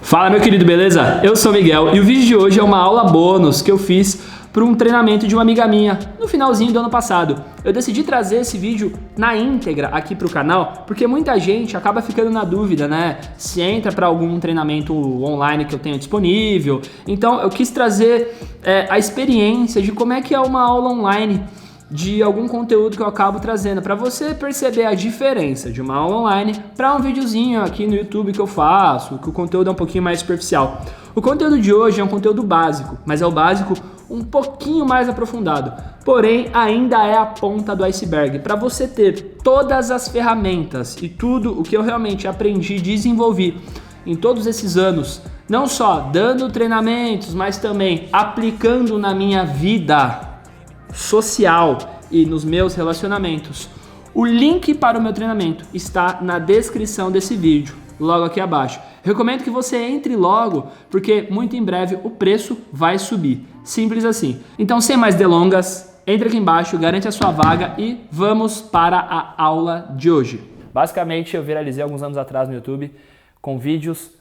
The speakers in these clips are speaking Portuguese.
Fala, meu querido, beleza? Eu sou o Miguel e o vídeo de hoje é uma aula bônus que eu fiz para um treinamento de uma amiga minha no finalzinho do ano passado. Eu decidi trazer esse vídeo na íntegra aqui para o canal porque muita gente acaba ficando na dúvida, né? Se entra para algum treinamento online que eu tenho disponível. Então eu quis trazer a experiência de como é que é uma aula online de algum conteúdo que eu acabo trazendo para você perceber a diferença de uma aula online para um videozinho aqui no YouTube que eu faço, que o conteúdo é um pouquinho mais superficial. O conteúdo de hoje é um conteúdo básico, mas é o básico um pouquinho mais aprofundado, porém ainda é a ponta do iceberg para você ter todas as ferramentas e tudo o que eu realmente aprendi e desenvolvi em todos esses anos, não só dando treinamentos, mas também aplicando na minha vida social e nos meus relacionamentos. O link para o meu treinamento está na descrição desse vídeo, logo aqui abaixo. Recomendo que você entre logo, porque muito em breve o preço vai subir. Simples assim. Então, sem mais delongas, entre aqui embaixo, garante a sua vaga e vamos para a aula de hoje. Basicamente, eu viralizei alguns anos atrás no YouTube com vídeos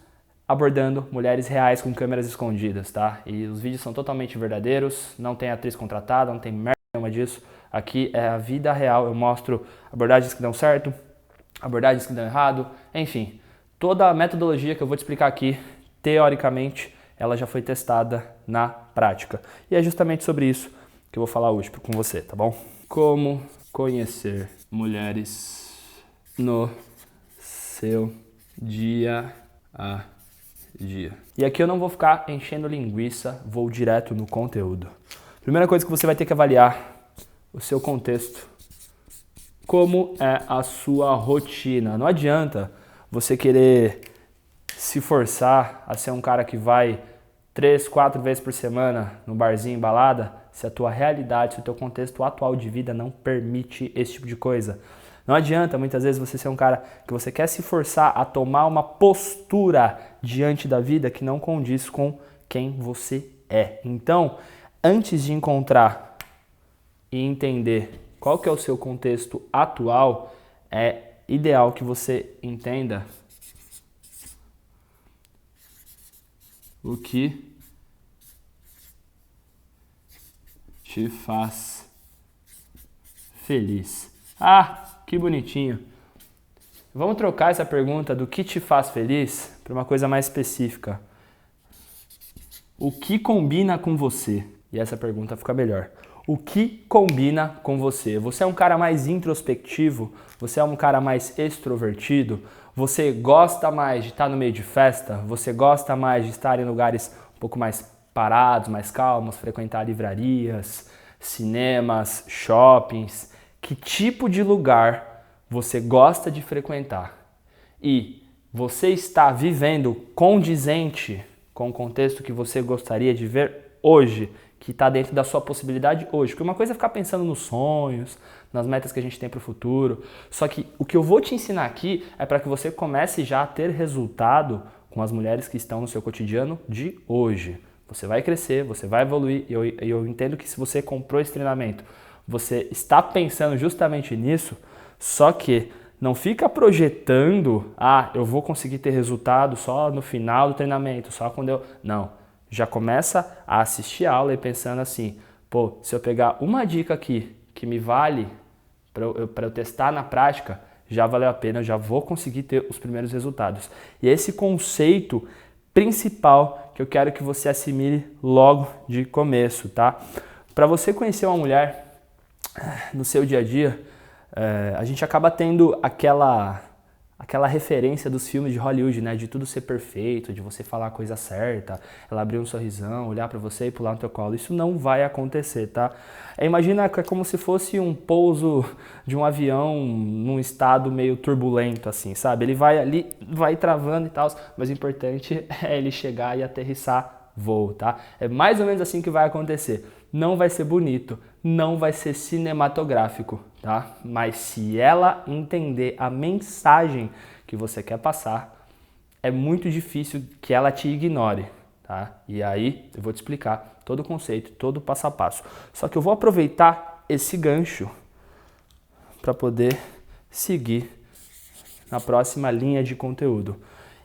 abordando mulheres reais com câmeras escondidas, tá? E os vídeos são totalmente verdadeiros, não tem atriz contratada, não tem merda nenhuma disso. Aqui é a vida real, eu mostro abordagens que dão certo, abordagens que dão errado, enfim. Toda a metodologia que eu vou te explicar aqui, teoricamente, ela já foi testada na prática. E é justamente sobre isso que eu vou falar hoje com você, tá bom? Como conhecer mulheres no seu dia a dia. E aqui eu não vou ficar enchendo linguiça, vou direto no conteúdo. Primeira coisa que você vai ter que avaliar o seu contexto. Como é a sua rotina? Não adianta você querer se forçar a ser um cara que vai 3, 4 vezes por semana no barzinho, em balada, se a tua realidade, se o teu contexto atual de vida não permite esse tipo de coisa. Não adianta muitas vezes você ser um cara que você quer se forçar a tomar uma postura diante da vida que não condiz com quem você é. Então, antes de encontrar e entender qual que é o seu contexto atual, é ideal que você entenda o que te faz feliz. Ah, que bonitinho. Vamos trocar essa pergunta do que te faz feliz para uma coisa mais específica. O que combina com você? E essa pergunta fica melhor. O que combina com você? Você é um cara mais introspectivo? Você é um cara mais extrovertido? Você gosta mais de estar no meio de festa? Você gosta mais de estar em lugares um pouco mais parados, mais calmos, frequentar livrarias, cinemas, shoppings? Que tipo de lugar você gosta de frequentar? E você está vivendo condizente com o contexto que você gostaria de ver hoje, que está dentro da sua possibilidade hoje? Porque uma coisa é ficar pensando nos sonhos, nas metas que a gente tem para o futuro, só que o que eu vou te ensinar aqui é para que você comece já a ter resultado com as mulheres que estão no seu cotidiano de hoje. Você vai crescer, você vai evoluir, e eu entendo que se você comprou esse treinamento, você está pensando justamente nisso, só que não fica projetando, eu vou conseguir ter resultado só no final do treinamento, só quando eu... Não, já começa a assistir a aula e pensando assim, pô, se eu pegar uma dica aqui que me vale para eu testar na prática, já valeu a pena, eu já vou conseguir ter os primeiros resultados. E esse conceito principal que eu quero que você assimile logo de começo, tá? Para você conhecer uma mulher no seu dia a dia, a gente acaba tendo aquela referência dos filmes de Hollywood, né? De tudo ser perfeito, de você falar a coisa certa, ela abrir um sorrisão, olhar pra você e pular no teu colo. Isso não vai acontecer, tá? Imagina que é como se fosse um pouso de um avião num estado meio turbulento, assim, sabe? Ele vai ali, vai travando e tal, mas o importante é ele chegar e aterrissar voo, tá? É mais ou menos assim que vai acontecer. Não vai ser bonito, não vai ser cinematográfico, tá? Mas se ela entender a mensagem que você quer passar, é muito difícil que ela te ignore, tá? E aí eu vou te explicar todo o conceito, todo o passo a passo. Só que eu vou aproveitar esse gancho para poder seguir na próxima linha de conteúdo.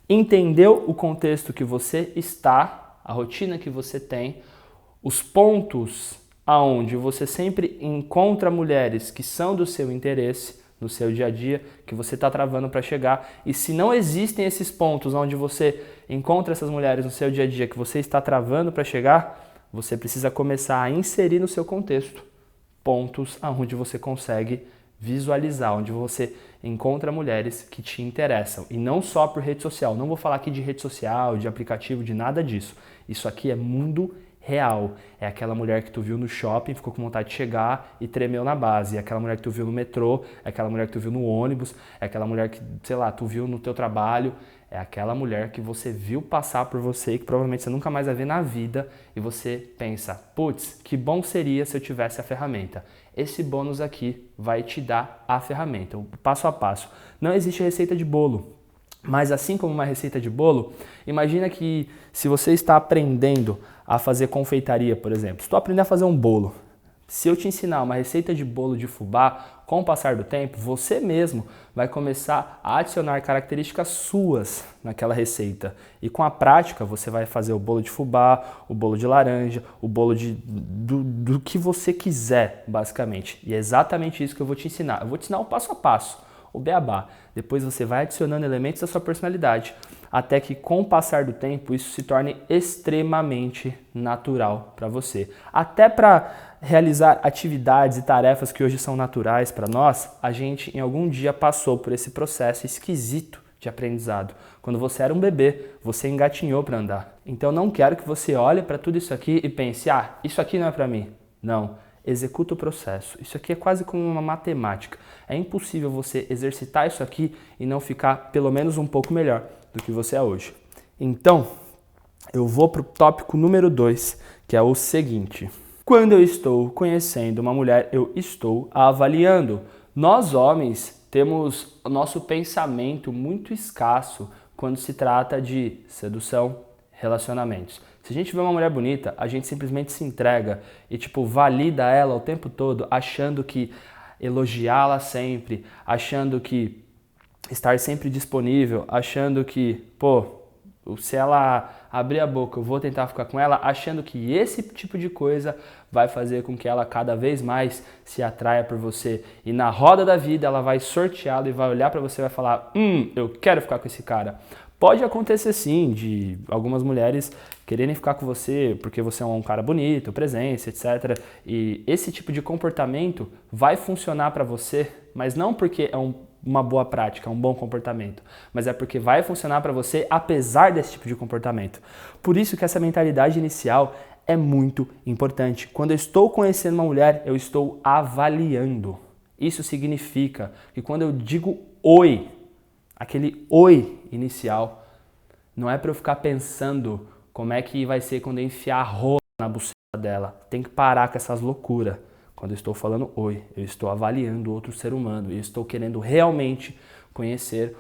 Entendeu o contexto que você está, a rotina que você tem, os pontos aonde você sempre encontra mulheres que são do seu interesse, no seu dia a dia, que você está travando para chegar. E se não existem esses pontos onde você encontra essas mulheres no seu dia a dia que você está travando para chegar, você precisa começar a inserir no seu contexto pontos aonde você consegue visualizar, onde você encontra mulheres que te interessam. E não só por rede social. Não vou falar aqui de rede social, de aplicativo, de nada disso. Isso aqui é mundo real. É aquela mulher que tu viu no shopping, ficou com vontade de chegar e tremeu na base. É aquela mulher que tu viu no metrô, é aquela mulher que tu viu no ônibus, é aquela mulher que, sei lá, tu viu no teu trabalho. É aquela mulher que você viu passar por você e que provavelmente você nunca mais vai ver na vida e você pensa, putz, que bom seria se eu tivesse a ferramenta. Esse bônus aqui vai te dar a ferramenta, o passo a passo. Não existe receita de bolo, mas assim como uma receita de bolo, imagina que se você está aprendendo a fazer confeitaria, por exemplo, se tu aprender a fazer um bolo, se eu te ensinar uma receita de bolo de fubá, com o passar do tempo, você mesmo vai começar a adicionar características suas naquela receita. E com a prática, você vai fazer o bolo de fubá, o bolo de laranja, o bolo do que você quiser, basicamente. E é exatamente isso que eu vou te ensinar. Eu vou te ensinar o passo a passo, o beabá. Depois você vai adicionando elementos da sua personalidade, até que com o passar do tempo isso se torne extremamente natural para você. Até para realizar atividades e tarefas que hoje são naturais para nós, a gente em algum dia passou por esse processo esquisito de aprendizado. Quando você era um bebê, você engatinhou para andar. Então não quero que você olhe para tudo isso aqui e pense, isso aqui não é para mim. Não. Executa o processo. Isso aqui é quase como uma matemática. É impossível você exercitar isso aqui e não ficar pelo menos um pouco melhor do que você é hoje. Então, eu vou para o tópico número 2, que é o seguinte. Quando eu estou conhecendo uma mulher, eu estou a avaliando. Nós homens temos o nosso pensamento muito escasso quando se trata de sedução, relacionamentos. Se a gente vê uma mulher bonita, a gente simplesmente se entrega e valida ela o tempo todo, achando que elogiá-la sempre, achando que estar sempre disponível, achando que, se ela abrir a boca, eu vou tentar ficar com ela, achando que esse tipo de coisa vai fazer com que ela cada vez mais se atraia por você. E na roda da vida ela vai sorteá-lo e vai olhar para você e vai falar, eu quero ficar com esse cara. Pode acontecer sim, de algumas mulheres quererem ficar com você porque você é um cara bonito, presença, etc. E esse tipo de comportamento vai funcionar para você, mas não porque é uma boa prática, um bom comportamento, mas é porque vai funcionar para você apesar desse tipo de comportamento. Por isso que essa mentalidade inicial é muito importante. Quando eu estou conhecendo uma mulher, eu estou avaliando. Isso significa que quando eu digo oi, aquele oi inicial, não é para eu ficar pensando como é que vai ser quando eu enfiar a rola na buceta dela. Tem que parar com essas loucuras. Quando eu estou falando oi, eu estou avaliando outro ser humano. Eu estou querendo realmente conhecer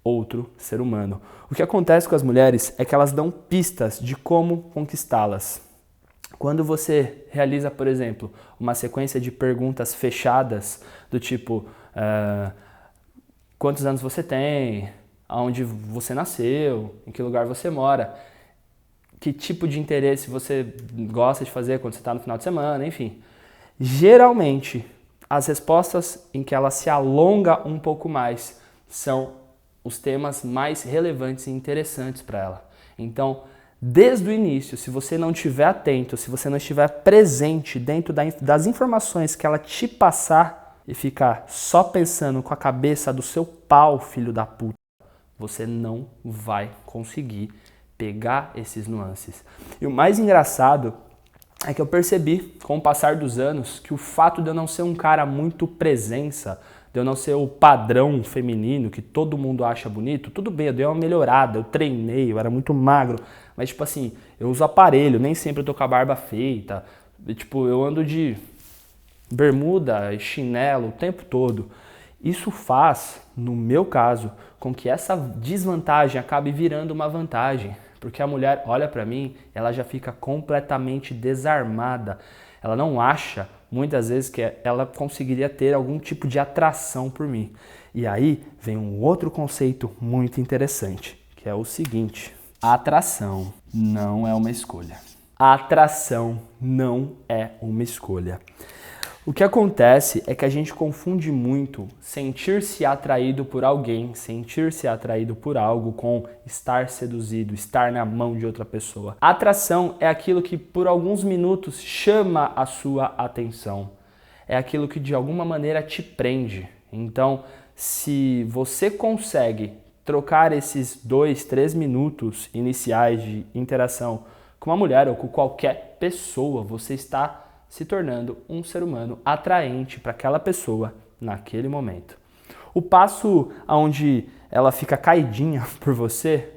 outro ser humano. O que acontece com as mulheres é que elas dão pistas de como conquistá-las. Quando você realiza, por exemplo, uma sequência de perguntas fechadas, do tipo... quantos anos você tem, aonde você nasceu, em que lugar você mora, que tipo de interesse você gosta de fazer quando você está no final de semana, enfim. Geralmente, as respostas em que ela se alonga um pouco mais são os temas mais relevantes e interessantes para ela. Então, desde o início, se você não estiver atento, se você não estiver presente dentro das informações que ela te passar, e ficar só pensando com a cabeça do seu pau, filho da puta, você não vai conseguir pegar esses nuances. E o mais engraçado é que eu percebi, com o passar dos anos, que o fato de eu não ser um cara muito presença, de eu não ser o padrão feminino que todo mundo acha bonito, tudo bem, eu dei uma melhorada, eu treinei, eu era muito magro, mas eu uso aparelho, nem sempre eu tô com a barba feita, eu ando de bermuda e chinelo o tempo todo. Isso faz, no meu caso, com que essa desvantagem acabe virando uma vantagem. Porque a mulher olha pra mim, ela já fica completamente desarmada. Ela não acha, muitas vezes, que ela conseguiria ter algum tipo de atração por mim. E aí vem um outro conceito muito interessante, que é o seguinte: a atração não é uma escolha. A atração não é uma escolha. O que acontece é que a gente confunde muito sentir-se atraído por alguém, sentir-se atraído por algo com estar seduzido, estar na mão de outra pessoa. A atração é aquilo que por alguns minutos chama a sua atenção. É aquilo que de alguma maneira te prende. Então, se você consegue trocar esses 2, 3 minutos iniciais de interação com uma mulher ou com qualquer pessoa, você está se tornando um ser humano atraente para aquela pessoa naquele momento. O passo onde ela fica caidinha por você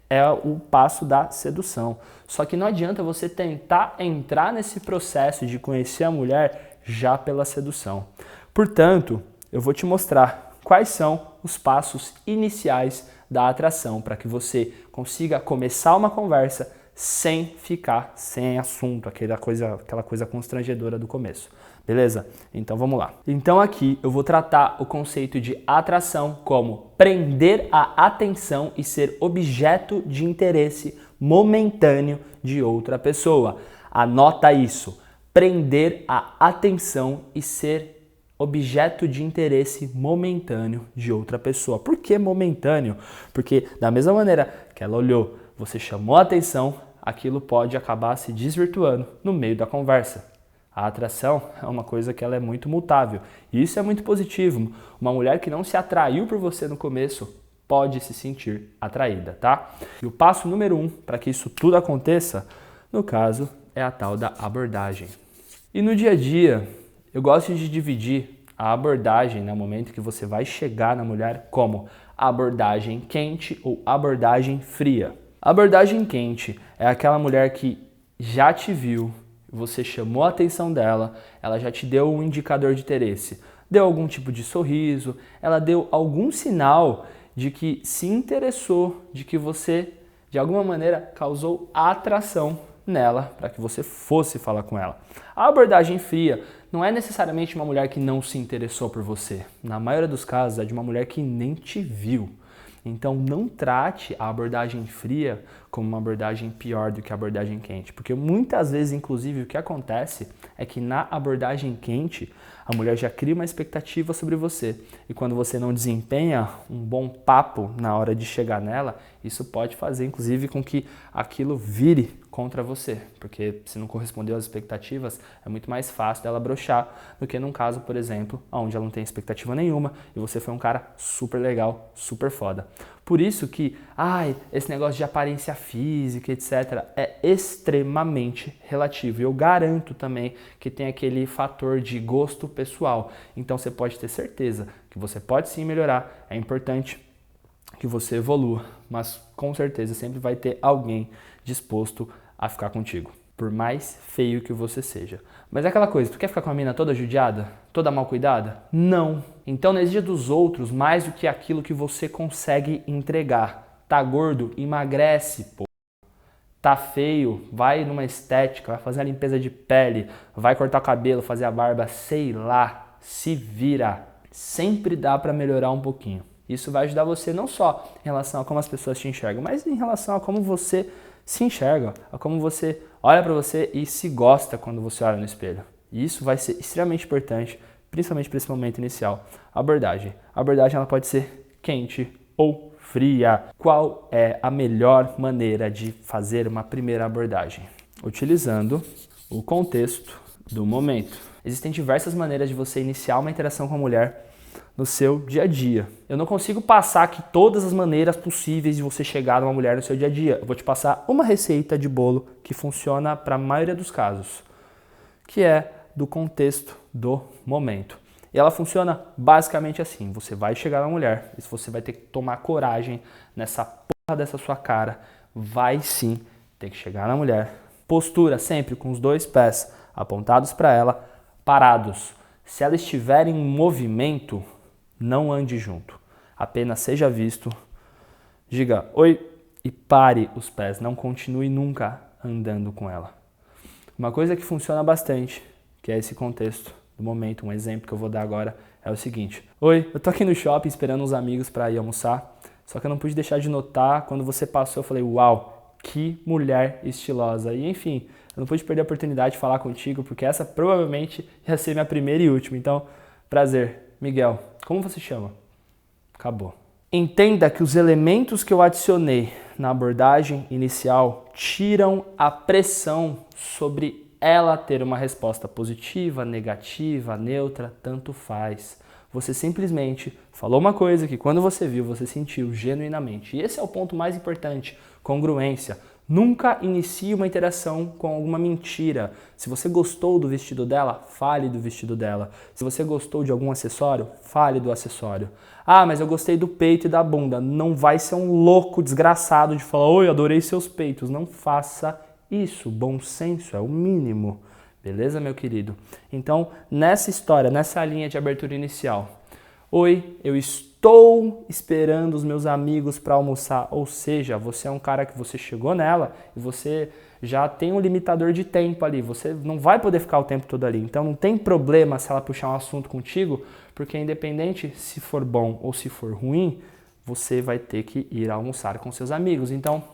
é o passo da sedução. Só que não adianta você tentar entrar nesse processo de conhecer a mulher já pela sedução. Portanto, eu vou te mostrar quais são os passos iniciais da atração para que você consiga começar uma conversa sem ficar sem assunto, aquela coisa constrangedora do começo. Beleza? Então vamos lá. Então aqui eu vou tratar o conceito de atração como prender a atenção e ser objeto de interesse momentâneo de outra pessoa. Anota isso. Prender a atenção e ser objeto de interesse momentâneo de outra pessoa. Por que momentâneo? Porque da mesma maneira que ela olhou, você chamou a atenção, aquilo pode acabar se desvirtuando no meio da conversa. A atração é uma coisa que ela é muito mutável. E isso é muito positivo. Uma mulher que não se atraiu por você no começo pode se sentir atraída, tá? E o passo número 1 para que isso tudo aconteça, no caso, é a tal da abordagem. E no dia a dia, eu gosto de dividir a abordagem no momento que você vai chegar na mulher como abordagem quente ou abordagem fria. A abordagem quente é aquela mulher que já te viu, você chamou a atenção dela, ela já te deu um indicador de interesse, deu algum tipo de sorriso, ela deu algum sinal de que se interessou, de que você, de alguma maneira, causou atração nela para que você fosse falar com ela. A abordagem fria não é necessariamente uma mulher que não se interessou por você. Na maioria dos casos, é de uma mulher que nem te viu. Então não trate a abordagem fria como uma abordagem pior do que a abordagem quente, porque muitas vezes, inclusive, o que acontece é que na abordagem quente a mulher já cria uma expectativa sobre você e quando você não desempenha um bom papo na hora de chegar nela, isso pode fazer, inclusive, com que aquilo vire contra você, porque se não correspondeu às expectativas, é muito mais fácil dela broxar do que num caso, por exemplo, onde ela não tem expectativa nenhuma e você foi um cara super legal, super foda. Por isso que, esse negócio de aparência física, etc., é extremamente relativo. E eu garanto também que tem aquele fator de gosto pessoal. Então você pode ter certeza que você pode sim melhorar, é importante que você evolua, mas com certeza sempre vai ter alguém disposto a ficar contigo, por mais feio que você seja. Mas é aquela coisa, tu quer ficar com a mina toda judiada, toda mal cuidada? Não. Então não exija dos outros mais do que aquilo que você consegue entregar. Tá gordo? Emagrece, pô. Tá feio? Vai numa estética, vai fazer a limpeza de pele, vai cortar o cabelo, fazer a barba, sei lá, se vira. Sempre dá pra melhorar um pouquinho. Isso vai ajudar você não só em relação a como as pessoas te enxergam, mas em relação a como você se enxerga, a como você olha para você e se gosta quando você olha no espelho. E isso vai ser extremamente importante, principalmente para esse momento inicial. Abordagem. A abordagem ela pode ser quente ou fria. Qual é a melhor maneira de fazer uma primeira abordagem? Utilizando o contexto do momento. Existem diversas maneiras de você iniciar uma interação com a mulher no seu dia a dia. Eu não consigo passar aqui todas as maneiras possíveis de você chegar numa mulher no seu dia a dia. Eu vou te passar uma receita de bolo que funciona para a maioria dos casos, que é do contexto do momento. E ela funciona basicamente assim. Você vai chegar na mulher, e você vai ter que tomar coragem nessa porra dessa sua cara. Vai sim ter que chegar na mulher. Postura sempre com os 2 pés apontados para ela, parados. Se ela estiver em movimento, não ande junto. Apenas seja visto, diga oi e pare os pés. Não continue nunca andando com ela. Uma coisa que funciona bastante, que é esse contexto do momento, um exemplo que eu vou dar agora, é o seguinte. Oi, eu tô aqui no shopping esperando uns amigos para ir almoçar, Só que eu não pude deixar de notar, quando você passou, eu falei, uau, que mulher estilosa. E enfim, eu não pude perder a oportunidade de falar contigo, porque essa provavelmente ia ser minha primeira e última. Então, prazer. Miguel, como você chama? Acabou. Entenda que os elementos que eu adicionei na abordagem inicial tiram a pressão sobre ela ter uma resposta positiva, negativa, neutra, tanto faz. Você simplesmente falou uma coisa que quando você viu, você sentiu genuinamente. E esse é o ponto mais importante, congruência. Nunca inicie uma interação com alguma mentira. Se você gostou do vestido dela, fale do vestido dela. Se você gostou de algum acessório, fale do acessório. Ah, mas eu gostei do peito e da bunda. Não vai ser um louco desgraçado de falar, oi, adorei seus peitos. Não faça isso. Bom senso é o mínimo. Beleza, meu querido? Então, nessa história, nessa linha de abertura inicial, oi, eu estou esperando os meus amigos para almoçar. Ou seja, você é um cara que você chegou nela e você já tem um limitador de tempo ali. Você não vai poder ficar o tempo todo ali. Então, não tem problema se ela puxar um assunto contigo, porque independente se for bom ou se for ruim, você vai ter que ir almoçar com seus amigos. Então,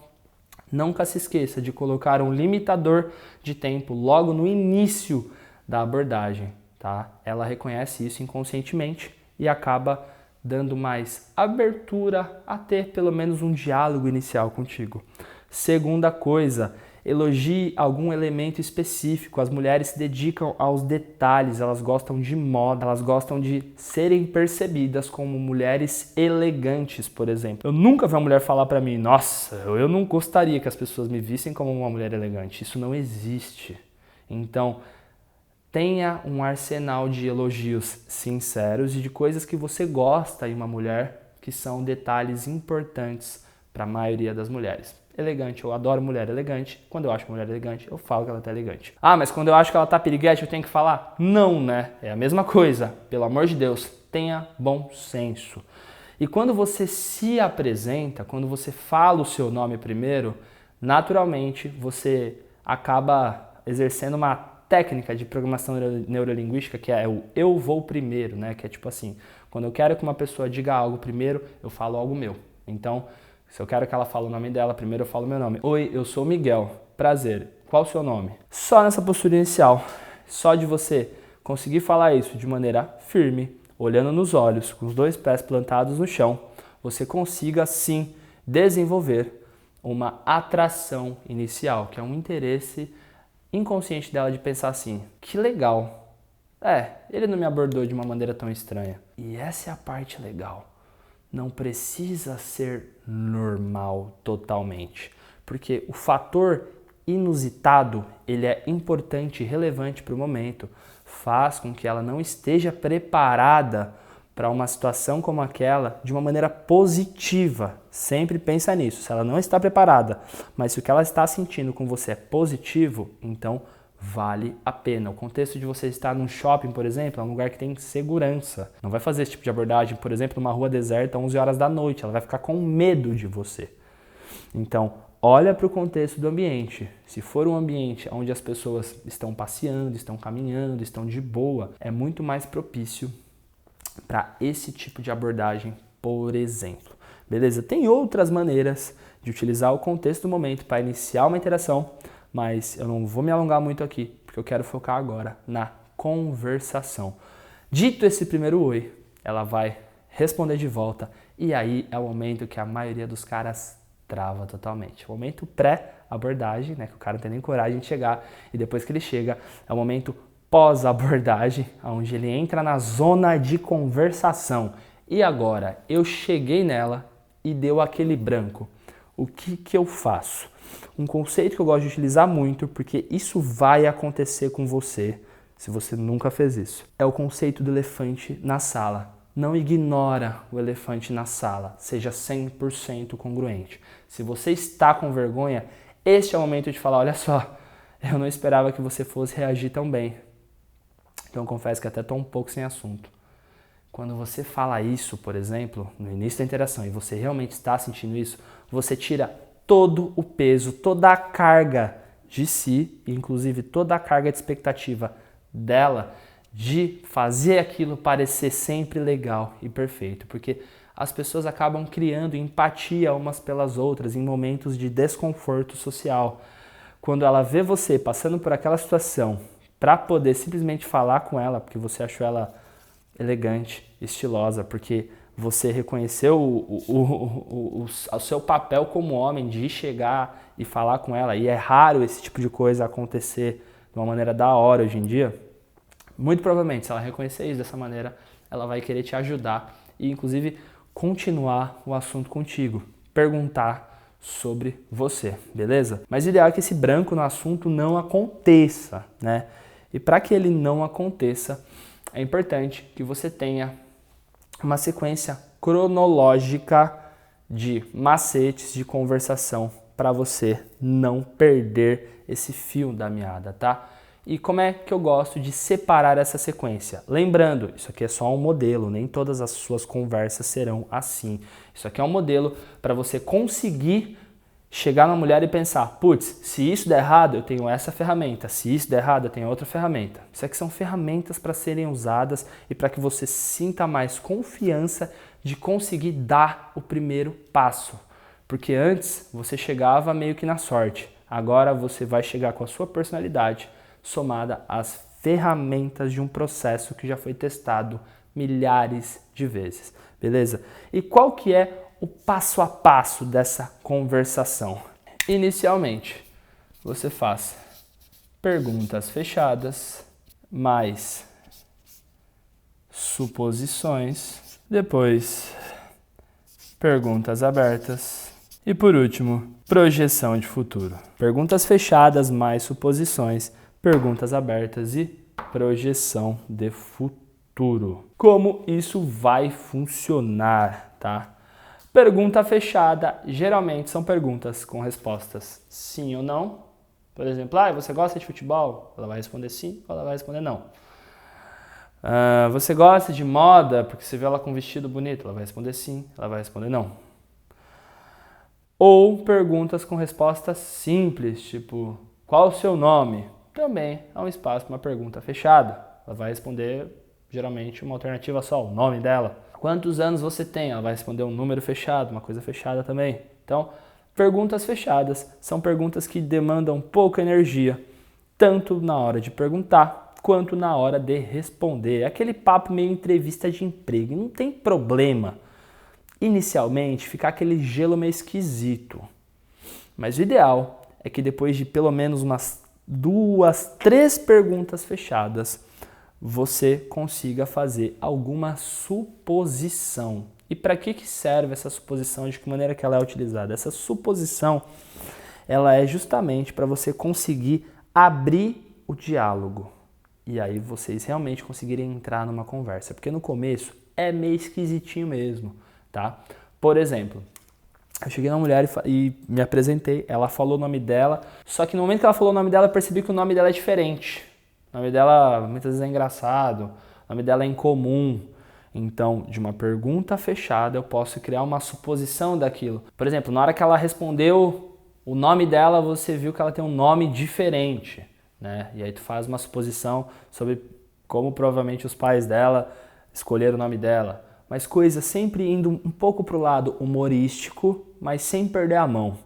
nunca se esqueça de colocar um limitador de tempo logo no início da abordagem, tá? Ela reconhece isso inconscientemente e acaba dando mais abertura a ter pelo menos um diálogo inicial contigo. Segunda coisa, elogie algum elemento específico. As mulheres se dedicam aos detalhes, elas gostam de moda, elas gostam de serem percebidas como mulheres elegantes, por exemplo. Eu nunca vi uma mulher falar pra mim, nossa, eu não gostaria que as pessoas me vissem como uma mulher elegante. Isso não existe. Então, tenha um arsenal de elogios sinceros e de coisas que você gosta em uma mulher, que são detalhes importantes para a maioria das mulheres. Elegante, eu adoro mulher elegante. Quando eu acho uma mulher elegante, eu falo que ela tá elegante. Ah, mas quando eu acho que ela tá piriguete, eu tenho que falar? Não, né? É a mesma coisa. Pelo amor de Deus, tenha bom senso. E quando você se apresenta, quando você fala o seu nome primeiro, naturalmente você acaba exercendo uma técnica de programação neurolinguística que é o eu vou primeiro, né? Que é tipo assim, quando eu quero que uma pessoa diga algo primeiro, eu falo algo meu. Então, se eu quero que ela fale o nome dela, primeiro eu falo meu nome. Oi, eu sou o Miguel. Prazer. Qual o seu nome? Só nessa postura inicial, só de você conseguir falar isso de maneira firme, olhando nos olhos, com os dois pés plantados no chão, você consiga sim desenvolver uma atração inicial, que é um interesse inconsciente dela de pensar assim, que legal. Ele não me abordou de uma maneira tão estranha. E essa é a parte legal. Não precisa ser normal totalmente, porque o fator inusitado, ele é importante e relevante para o momento, faz com que ela não esteja preparada para uma situação como aquela de uma maneira positiva. Sempre pensa nisso, se ela não está preparada, mas se o que ela está sentindo com você é positivo, então vale a pena. O contexto de você estar num shopping, por exemplo, é um lugar que tem segurança. Não vai fazer esse tipo de abordagem, por exemplo, numa rua deserta, 11 horas da noite. Ela vai ficar com medo de você. Então, olha para o contexto do ambiente. Se for um ambiente onde as pessoas estão passeando, estão caminhando, estão de boa, é muito mais propício para esse tipo de abordagem, por exemplo. Beleza? Tem outras maneiras de utilizar o contexto do momento para iniciar uma interação, mas eu não vou me alongar muito aqui, porque eu quero focar agora na conversação. Dito esse primeiro oi, ela vai responder de volta e aí é o momento que a maioria dos caras trava totalmente. O momento pré-abordagem, né, que o cara não tem nem coragem de chegar, e depois que ele chega, é o momento pós-abordagem, onde ele entra na zona de conversação. E agora, eu cheguei nela e deu aquele branco. O que eu faço? Um conceito que eu gosto de utilizar muito, porque isso vai acontecer com você, se você nunca fez isso, é o conceito do elefante na sala. Não ignora o elefante na sala, seja 100% congruente. Se você está com vergonha, este é o momento de falar, olha só, eu não esperava que você fosse reagir tão bem. Então confesso que até estou um pouco sem assunto. Quando você fala isso, por exemplo, no início da interação, e você realmente está sentindo isso, você tira todo o peso, toda a carga de si, inclusive toda a carga de expectativa dela, de fazer aquilo parecer sempre legal e perfeito. Porque as pessoas acabam criando empatia umas pelas outras em momentos de desconforto social. Quando ela vê você passando por aquela situação para poder simplesmente falar com ela, porque você achou ela elegante, estilosa, porque você reconheceu o seu papel como homem de chegar e falar com ela, e é raro esse tipo de coisa acontecer de uma maneira da hora hoje em dia, muito provavelmente, se ela reconhecer isso dessa maneira, ela vai querer te ajudar e, inclusive, continuar o assunto contigo, perguntar sobre você, beleza? Mas o ideal é que esse branco no assunto não aconteça, né? E para que ele não aconteça, é importante que você tenha uma sequência cronológica de macetes de conversação para você não perder esse fio da meada, tá? E como é que eu gosto de separar essa sequência? Lembrando, isso aqui é só um modelo, nem todas as suas conversas serão assim. Isso aqui é um modelo para você conseguir chegar na mulher e pensar, putz, se isso der errado, eu tenho essa ferramenta, se isso der errado, eu tenho outra ferramenta. Isso aqui são ferramentas para serem usadas e para que você sinta mais confiança de conseguir dar o primeiro passo. Porque antes você chegava meio que na sorte, agora você vai chegar com a sua personalidade somada às ferramentas de um processo que já foi testado milhares de vezes, beleza? E qual que é o passo a passo dessa conversação? Inicialmente, você faz perguntas fechadas, mais suposições, depois perguntas abertas e, por último, projeção de futuro. Perguntas fechadas, mais suposições, perguntas abertas e projeção de futuro. Como isso vai funcionar, tá? Pergunta fechada, geralmente são perguntas com respostas sim ou não. Por exemplo, você gosta de futebol? Ela vai responder sim ou ela vai responder não. Você gosta de moda porque você vê ela com um vestido bonito? Ela vai responder sim, ela vai responder não. Ou perguntas com respostas simples, tipo, qual o seu nome? Também há um espaço para uma pergunta fechada. Ela vai responder, geralmente, uma alternativa só, o nome dela. Quantos anos você tem? Ela vai responder um número fechado, uma coisa fechada também. Então, perguntas fechadas são perguntas que demandam pouca energia, tanto na hora de perguntar, quanto na hora de responder. É aquele papo meio entrevista de emprego, e não tem problema. Inicialmente, ficar aquele gelo meio esquisito. Mas o ideal é que depois de pelo menos umas 2, 3 perguntas fechadas, você consiga fazer alguma suposição. E para que serve essa suposição? De que maneira que ela é utilizada? Essa suposição, ela é justamente para você conseguir abrir o diálogo. E aí vocês realmente conseguirem entrar numa conversa. Porque no começo é meio esquisitinho mesmo, tá? Por exemplo, eu cheguei na mulher e me apresentei, ela falou o nome dela, só que no momento que ela falou o nome dela, eu percebi que o nome dela é diferente. O nome dela muitas vezes é engraçado, o nome dela é incomum. Então, de uma pergunta fechada, eu posso criar uma suposição daquilo. Por exemplo, na hora que ela respondeu o nome dela, você viu que ela tem um nome diferente, né? E aí tu faz uma suposição sobre como provavelmente os pais dela escolheram o nome dela. Mas coisa sempre indo um pouco pro lado humorístico, mas sem perder a mão,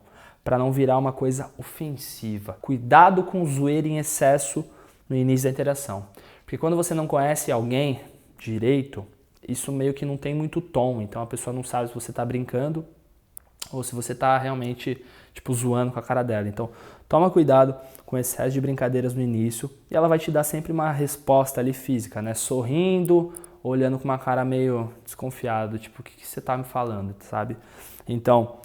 para não virar uma coisa ofensiva. Cuidado com zoeira em excesso no início da interação. Porque quando você não conhece alguém direito, isso meio que não tem muito tom. Então a pessoa não sabe se você está brincando ou se você está realmente zoando com a cara dela. Então toma cuidado com excesso de brincadeiras no início e ela vai te dar sempre uma resposta ali física, né? Sorrindo, olhando com uma cara meio desconfiado, tipo, o que você tá me falando, sabe? Então,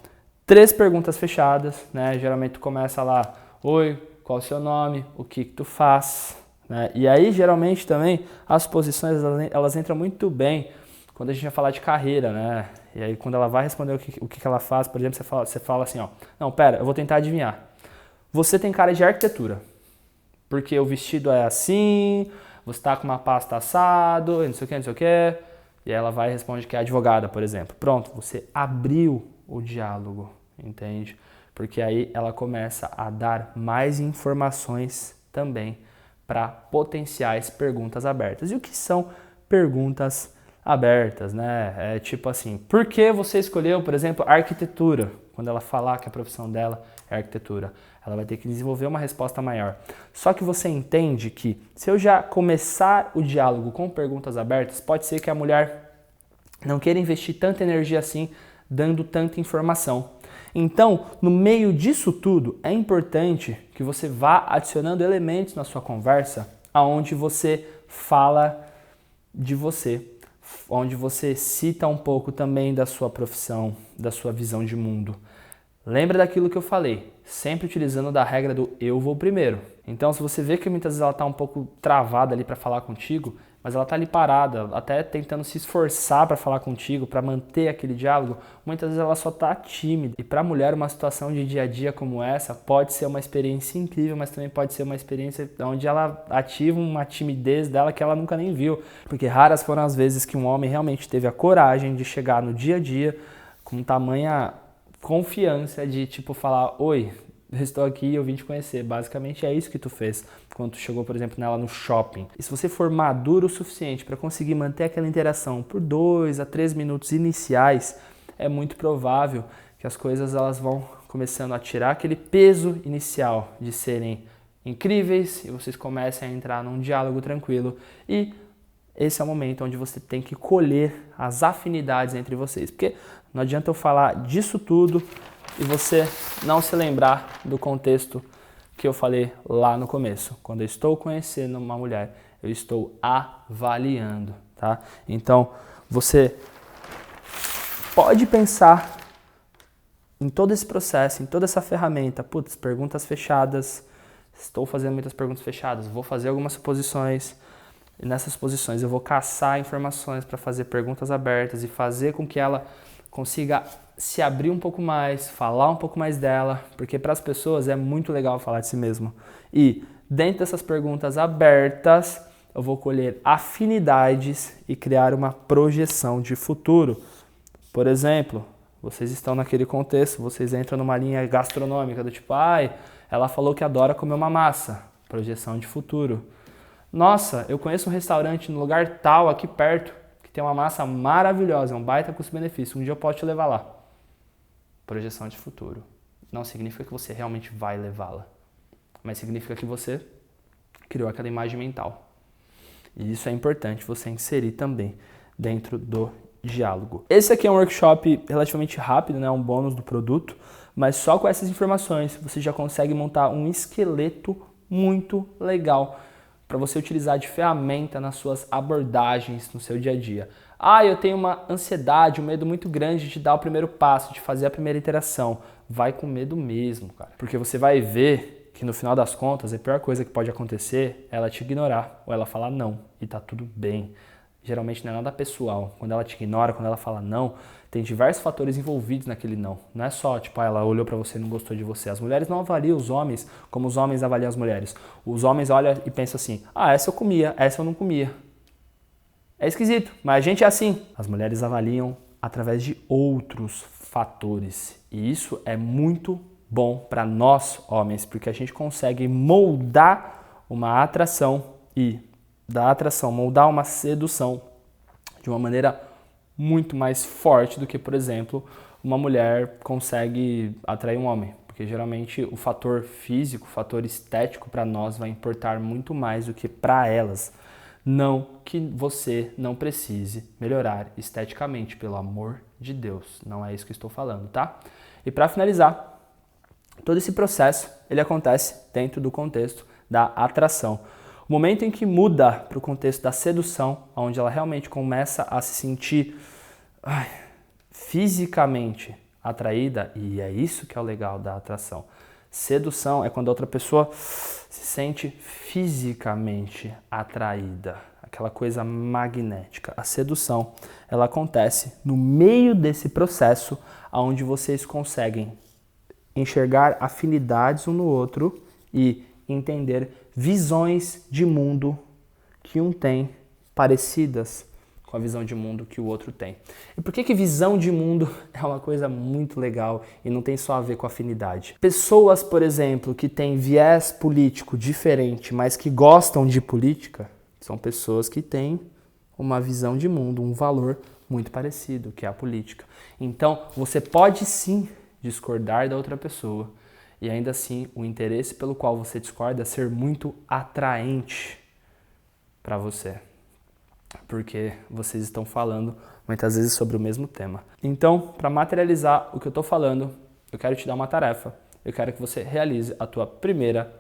3 perguntas fechadas, né? Geralmente tu começa lá, oi, qual é o seu nome, o que tu faz, né? E aí, geralmente também, as posições, elas entram muito bem quando a gente vai falar de carreira, né? E aí, quando ela vai responder o que ela faz, por exemplo, você fala assim, ó, não, pera, eu vou tentar adivinhar. Você tem cara de arquitetura, porque o vestido é assim, você tá com uma pasta assado, não sei o que, não sei o que. E ela vai e responde que é advogada, por exemplo. Pronto, você abriu o diálogo, entende? Porque aí ela começa a dar mais informações também para potenciais perguntas abertas. E o que são perguntas abertas, né? É tipo assim, por que você escolheu, por exemplo, arquitetura? Quando ela falar que a profissão dela é arquitetura, ela vai ter que desenvolver uma resposta maior. Só que você entende que se eu já começar o diálogo com perguntas abertas, pode ser que a mulher não queira investir tanta energia assim, dando tanta informação. Então, no meio disso tudo, é importante que você vá adicionando elementos na sua conversa aonde você fala de você, onde você cita um pouco também da sua profissão, da sua visão de mundo. Lembra daquilo que eu falei, sempre utilizando da regra do eu vou primeiro. Então, se você vê que muitas vezes ela está um pouco travada ali para falar contigo, mas ela está ali parada, até tentando se esforçar para falar contigo, para manter aquele diálogo, muitas vezes ela só está tímida. E para a mulher, uma situação de dia a dia como essa pode ser uma experiência incrível, mas também pode ser uma experiência onde ela ativa uma timidez dela que ela nunca nem viu. Porque raras foram as vezes que um homem realmente teve a coragem de chegar no dia a dia com tamanha confiança de tipo falar, oi, eu estou aqui e eu vim te conhecer. Basicamente é isso que tu fez quando tu chegou, por exemplo, nela no shopping. E se você for maduro o suficiente para conseguir manter aquela interação por 2 a 3 minutos iniciais, é muito provável que as coisas elas vão começando a tirar aquele peso inicial de serem incríveis e vocês comecem a entrar num diálogo tranquilo e esse é o momento onde você tem que colher as afinidades entre vocês, porque não adianta eu falar disso tudo e você não se lembrar do contexto que eu falei lá no começo. Quando eu estou conhecendo uma mulher, eu estou avaliando, tá? Então, você pode pensar em todo esse processo, em toda essa ferramenta. Putz, perguntas fechadas, estou fazendo muitas perguntas fechadas, vou fazer algumas suposições. E nessas suposições eu vou caçar informações para fazer perguntas abertas e fazer com que ela consiga se abrir um pouco mais, falar um pouco mais dela, porque para as pessoas é muito legal falar de si mesmo. E dentro dessas perguntas abertas, eu vou colher afinidades e criar uma projeção de futuro. Por exemplo, vocês estão naquele contexto, vocês entram numa linha gastronômica do tipo, ela falou que adora comer uma massa, projeção de futuro. Nossa, eu conheço um restaurante no lugar tal, aqui perto, que tem uma massa maravilhosa, um baita custo-benefício. Um dia eu posso te levar lá. Projeção de futuro. Não significa que você realmente vai levá-la, mas significa que você criou aquela imagem mental. E isso é importante você inserir também dentro do diálogo. Esse aqui é um workshop relativamente rápido, né? Um bônus do produto, mas só com essas informações você já consegue montar um esqueleto muito legal para você utilizar de ferramenta nas suas abordagens no seu dia a dia. Eu tenho uma ansiedade, um medo muito grande de dar o primeiro passo, de fazer a primeira interação. Vai com medo mesmo, cara. Porque você vai ver que no final das contas, a pior coisa que pode acontecer é ela te ignorar ou ela falar não e tá tudo bem. Geralmente não é nada pessoal. Quando ela te ignora, quando ela fala não, tem diversos fatores envolvidos naquele não. Não é só, tipo, ela olhou pra você e não gostou de você. As mulheres não avaliam os homens como os homens avaliam as mulheres. Os homens olham e pensam assim, essa eu comia, essa eu não comia. É esquisito, mas a gente é assim. As mulheres avaliam através de outros fatores. E isso é muito bom para nós, homens, porque a gente consegue moldar uma atração e da atração, moldar uma sedução de uma maneira muito mais forte do que, por exemplo, uma mulher consegue atrair um homem. Porque geralmente o fator físico, o fator estético para nós vai importar muito mais do que para elas. Não que você não precise melhorar esteticamente, pelo amor de Deus. Não é isso que eu estou falando, tá? E para finalizar, todo esse processo, ele acontece dentro do contexto da atração. O momento em que muda para o contexto da sedução, onde ela realmente começa a se sentir fisicamente atraída, e é isso que é o legal da atração. Sedução é quando a outra pessoa se sente fisicamente atraída, aquela coisa magnética. A sedução, ela acontece no meio desse processo, onde vocês conseguem enxergar afinidades um no outro e entender visões de mundo que um tem parecidas com a visão de mundo que o outro tem. E por que visão de mundo é uma coisa muito legal e não tem só a ver com afinidade? Pessoas, por exemplo, que têm viés político diferente, mas que gostam de política, são pessoas que têm uma visão de mundo, um valor muito parecido, que é a política. Então, você pode sim discordar da outra pessoa e ainda assim o interesse pelo qual você discorda ser muito atraente para você, porque vocês estão falando muitas vezes sobre o mesmo tema. Então, para materializar o que eu estou falando, eu quero te dar uma tarefa. Eu quero que você realize a tua primeira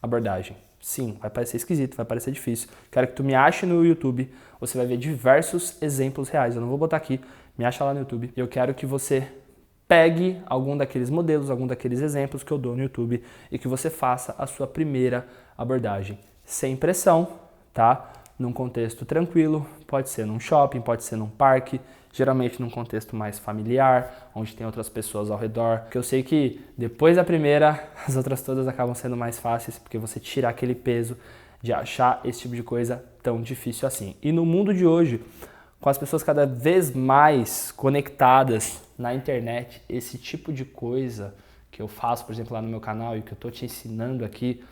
abordagem. Sim, vai parecer esquisito, vai parecer difícil. Quero que tu me ache no YouTube, você vai ver diversos exemplos reais. Eu não vou botar aqui, me acha lá no YouTube. E eu quero que você pegue algum daqueles modelos, algum daqueles exemplos que eu dou no YouTube e que você faça a sua primeira abordagem. Sem pressão, tá? Num contexto tranquilo, pode ser num shopping, pode ser num parque, geralmente num contexto mais familiar, onde tem outras pessoas ao redor. Porque eu sei que depois da primeira, as outras todas acabam sendo mais fáceis, porque você tira aquele peso de achar esse tipo de coisa tão difícil assim. E no mundo de hoje, com as pessoas cada vez mais conectadas na internet, esse tipo de coisa que eu faço, por exemplo, lá no meu canal e que eu estou te ensinando aqui,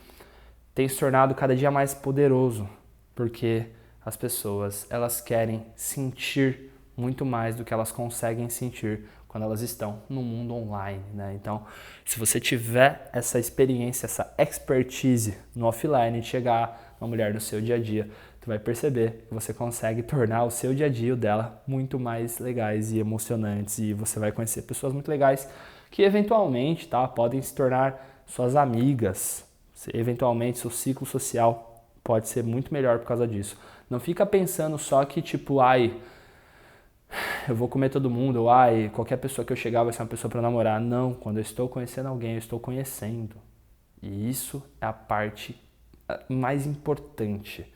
tem se tornado cada dia mais poderoso, porque as pessoas, elas querem sentir muito mais do que elas conseguem sentir quando elas estão no mundo online, né? Então, se você tiver essa experiência, essa expertise no offline, de chegar uma mulher no seu dia a dia, tu vai perceber que você consegue tornar o seu dia a dia e o dela muito mais legais e emocionantes, e você vai conhecer pessoas muito legais que eventualmente, tá, podem se tornar suas amigas. Eventualmente, seu ciclo social pode ser muito melhor por causa disso. Não fica pensando só que, tipo, eu vou comer todo mundo, ou qualquer pessoa que eu chegar vai ser uma pessoa para namorar. Não, quando eu estou conhecendo alguém, eu estou conhecendo. E isso é a parte mais importante,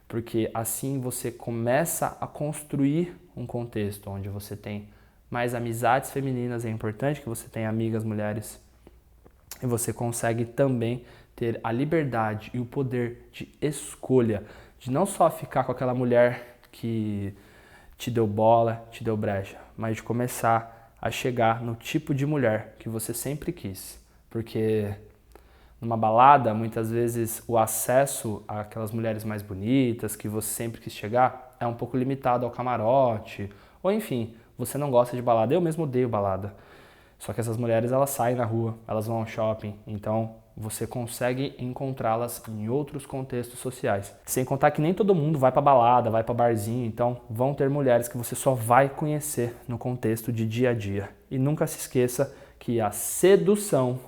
porque assim você começa a construir um contexto onde você tem mais amizades femininas. É importante que você tenha amigas mulheres, e você consegue também ter a liberdade e o poder de escolha, de não só ficar com aquela mulher que te deu bola, te deu brecha, mas de começar a chegar no tipo de mulher que você sempre quis. Porque numa balada, muitas vezes o acesso àquelas mulheres mais bonitas que você sempre quis chegar é um pouco limitado ao camarote, ou enfim, você não gosta de balada. Eu mesmo odeio balada. Só que essas mulheres, elas saem na rua, elas vão ao shopping, então você consegue encontrá-las em outros contextos sociais. Sem contar que nem todo mundo vai pra balada, vai pra barzinho, então vão ter mulheres que você só vai conhecer no contexto de dia a dia. E nunca se esqueça que a sedução,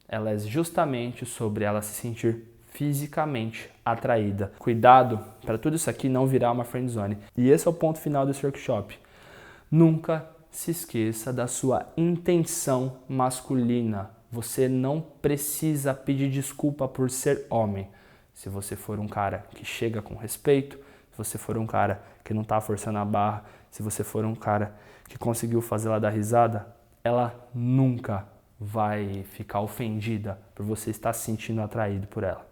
ela é justamente sobre ela se sentir fisicamente atraída. Cuidado para tudo isso aqui não virar uma friendzone. E esse é o ponto final desse workshop. Nunca se esqueça da sua intenção masculina. Você não precisa pedir desculpa por ser homem. Se você for um cara que chega com respeito, se você for um cara que não está forçando a barra, se você for um cara que conseguiu fazer ela dar risada, ela nunca vai ficar ofendida por você estar se sentindo atraído por ela.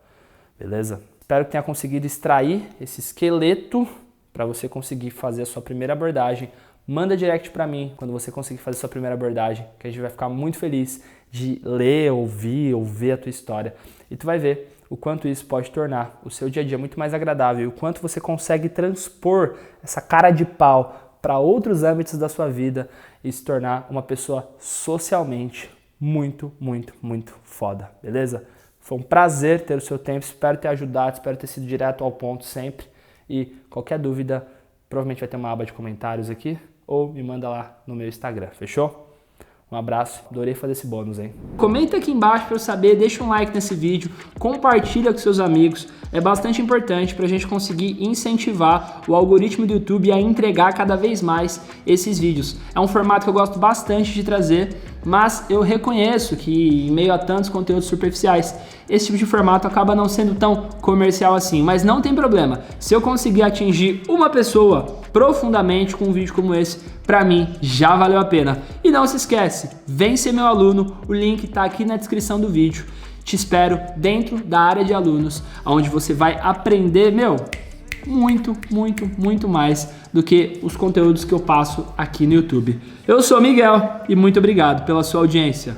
Beleza? Espero que tenha conseguido extrair esse esqueleto para você conseguir fazer a sua primeira abordagem. Manda direct para mim quando você conseguir fazer a sua primeira abordagem, que a gente vai ficar muito feliz de ler, ouvir ou ver a tua história. E tu vai ver o quanto isso pode tornar o seu dia a dia muito mais agradável e o quanto você consegue transpor essa cara de pau para outros âmbitos da sua vida e se tornar uma pessoa socialmente muito, muito, muito foda, beleza? Foi um prazer ter o seu tempo, espero ter ajudado, espero ter sido direto ao ponto sempre. E qualquer dúvida, provavelmente vai ter uma aba de comentários aqui, ou me manda lá no meu Instagram, fechou? Um abraço, adorei fazer esse bônus, hein? Comenta aqui embaixo para eu saber, deixa um like nesse vídeo, compartilha com seus amigos, é bastante importante para a gente conseguir incentivar o algoritmo do YouTube a entregar cada vez mais esses vídeos. É um formato que eu gosto bastante de trazer, mas eu reconheço que em meio a tantos conteúdos superficiais, esse tipo de formato acaba não sendo tão comercial assim, mas não tem problema. Se eu conseguir atingir uma pessoa profundamente com um vídeo como esse, pra mim já valeu a pena. E não se esquece, vem ser meu aluno, o link tá aqui na descrição do vídeo. Te espero dentro da área de alunos, onde você vai aprender, muito, muito, muito mais do que os conteúdos que eu passo aqui no YouTube. Eu sou o Miguel e muito obrigado pela sua audiência.